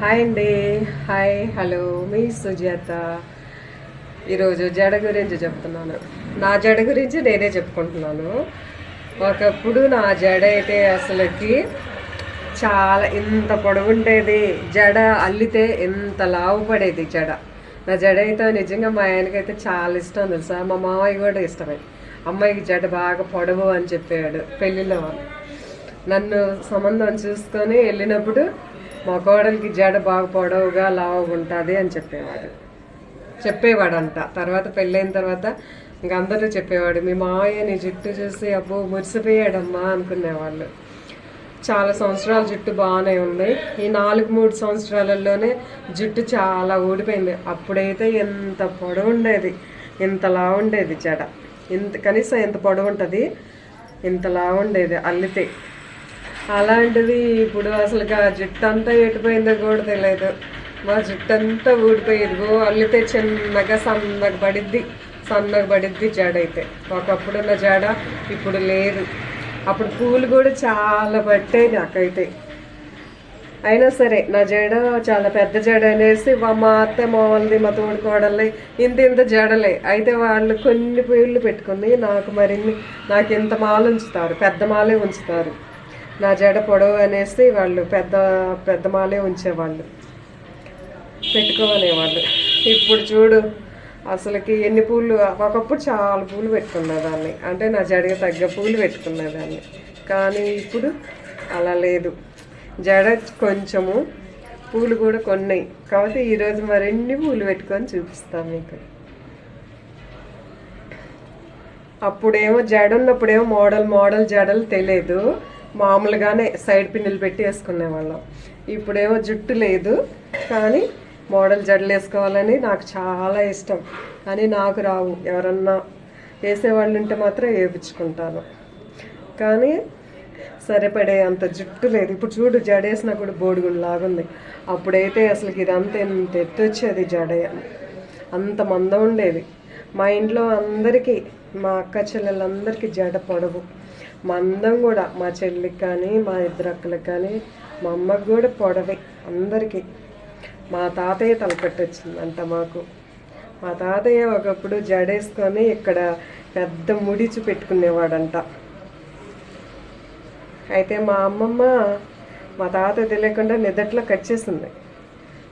Hi అండి. Hi, hello, మీ సుజాత. ఈరోజు జడ గురించి చెప్తున్నాను. నా జడ గురించి నేనే చెప్పుకుంటున్నాను. ఒకప్పుడు నా జడ అయితే అసలుకి చాలా ఇంత పొడవుండేది. జడ అల్లితే ఎంత లావు పడేది జడ. నా జడ అయితే నిజంగా మా ఆయనకైతే చాలా ఇష్టం తెలుసా. మా మామయ్య కూడా ఇష్టమే. అమ్మాయికి జడ బాగా పొడవు అని చెప్పాడు పెళ్ళిలో. నన్ను సంబంధం చూసుకొని వెళ్ళినప్పుడు మా కోడలికి జడ బాగా పొడవుగా లావుగా ఉంటుంది అని చెప్పేవాడంట. తర్వాత పెళ్ళైన తర్వాత ఇంక అందరూ చెప్పేవాడు, మీ మావయ్య నీ జుట్టు చూసి అబ్బో మురిసిపోయాడమ్మా అనుకునేవాళ్ళు. చాలా సంవత్సరాల జుట్టు బాగానే ఉంది. ఈ 4-3 సంవత్సరాలలోనే జుట్టు చాలా ఊడిపోయింది. అప్పుడైతే ఎంత పొడవు ఉండేది, ఇంతలా ఉండేది జడ. కనీసం ఎంత పొడవు ఉంటుంది, ఇంతలా ఉండేది అల్లితే. అలాంటిది ఇప్పుడు అసలు జుట్టు అంతా ఎటుపోయిందో కూడా తెలియదు. మా జుట్టు అంతా ఊడిపోయేది. అల్లితే చిన్నగా సన్నగా పడిద్ది జడ అయితే. ఒకప్పుడున్న జడ ఇప్పుడు లేదు. అప్పుడు పూలు కూడా చాలా పట్టేది నాకైతే. అయినా సరే నా జడ చాలా పెద్ద జడ అనేసి మా అత్త మామూలుది మా తోడుకోడల్ని ఇంత జడలే అయితే వాళ్ళు కొన్ని పూలు పెట్టుకుంది. నాకు ఇంత మాల ఉంచుతారు, పెద్ద మాలే ఉంచుతారు. నా జడ పొడవు అనేసి వాళ్ళు పెద్ద మాలే ఉంచేవాళ్ళు, పెట్టుకోనేవాళ్ళు. ఇప్పుడు చూడు అసలుకి ఎన్ని పూలు. ఒకప్పుడు చాలా పూలు పెట్టుకునేదాన్ని, అంటే నా జడకి తగ్గ పూలు పెట్టుకునేదాన్ని. కానీ ఇప్పుడు అలా లేదు. జడ కొంచెము, పూలు కూడా కొన్ని. కాబట్టి ఈరోజు మరిన్ని పూలు పెట్టుకొని చూపిస్తాను మీకు. అప్పుడేమో జడ ఉన్నప్పుడేమో మోడల్ జడలు తెలియదు, మామూలుగానే సైడ్ పిన్నులు పెట్టి వేసుకునేవాళ్ళం. ఇప్పుడేమో జుట్టు లేదు కానీ మోడల్ జడలు వేసుకోవాలని నాకు చాలా ఇష్టం. కానీ నాకు రావు. ఎవరన్నా వేసేవాళ్ళు ఉంటే మాత్రం వేయించుకుంటాను. కానీ సరిపడే అంత జుట్టు లేదు. ఇప్పుడు చూడు జడేసినా కూడా బోడిగుండు లాగుంది. అప్పుడైతే అసలు ఇదంతా ఎంత ఎత్తు వచ్చేది జడ, అంత మందం ఉండేది. మా ఇంట్లో అందరికీ, మా అక్క చెల్లెళ్ళందరికీ జడ పొడవు, మందం కూడా. మా చెల్లికి కానీ, మా ఇద్దరు అక్కలకు కానీ, మా అమ్మకి కూడా పొడవే అందరికీ. మా తాతయ్య తలకట్టు వచ్చిందంట మాకు. మా తాతయ్య ఒకప్పుడు జడేసుకొని ఇక్కడ పెద్ద ముడిచి పెట్టుకునేవాడంట. అయితే మా అమ్మమ్మ మా తాతయ్య తెలియకుండా నిద్దట్లో కట్ చేసింది.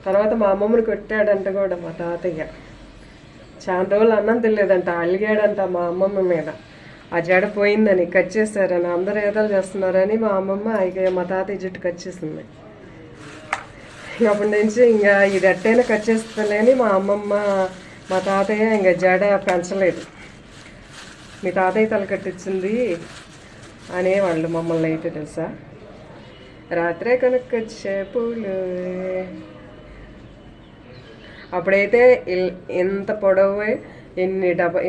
తర్వాత మా అమ్మమ్మని కొట్టాడంట కూడా మా తాతయ్య. చాలా రోజులు అన్నం తెలియదంట, అలిగాడంట మా అమ్మమ్మ మీద. ఆ జడ పోయిందని, కట్ చేశారని, అందరూ ఏదాలు చేస్తున్నారని మా అమ్మమ్మ మా తాతయ్య జుట్టు కట్ చేసింది. అప్పటి నుంచి ఇంకా ఇది ఎట్టైనా కట్ చేస్తలేని మా అమ్మమ్మ మా తాతయ్య ఇంకా జడ పెంచలేదు. మీ తాతయ్య తల కట్టించింది అనేవాళ్ళు మమ్మల్ని అయితే తెలుసా. రాత్రే కొనుక్కొచ్చే పూలు. అప్పుడైతే ఎంత పొడవు,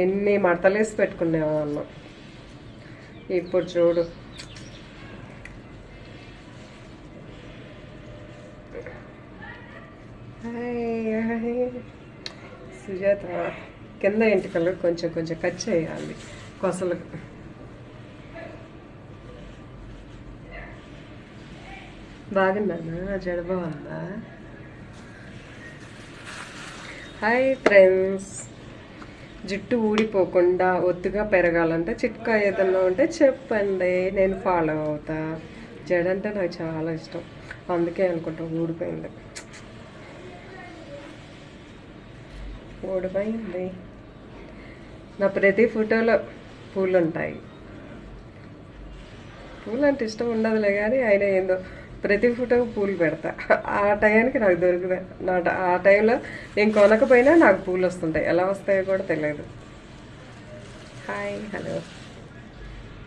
ఎన్ని మడతలేసి పెట్టుకునేవాళ్ళం. ఇప్పుడు చూడు సుజాత కింద ఎంటికలు కొంచెం కట్ చేయాలి కొసలకు. బాగున్నానా? జడ బాగుందా? Hi friends. జుట్టు ఊడిపోకుండా ఒత్తుగా పెరగాలంటే చిట్కా ఏదన్నా ఉంటే చెప్పండి, నేను ఫాలో అవుతా. జడ అంటే నాకు చాలా ఇష్టం, అందుకే అనుకుంటా ఊడిపోయింది. నా ప్రతి ఫోటోలో పూలు ఉంటాయి. పూలు అంటే ఇష్టం ఉండదులే కానీ అయినా ఏందో ప్రతి ఫోటోకి పూలు పెడతా. ఆ టయానికి నాకు దొరుకుతాయి. ఆ టైంలో నేను కొనకపోయినా నాకు పూలు వస్తుంటాయి. ఎలా వస్తాయో కూడా తెలియదు. Hi, hello.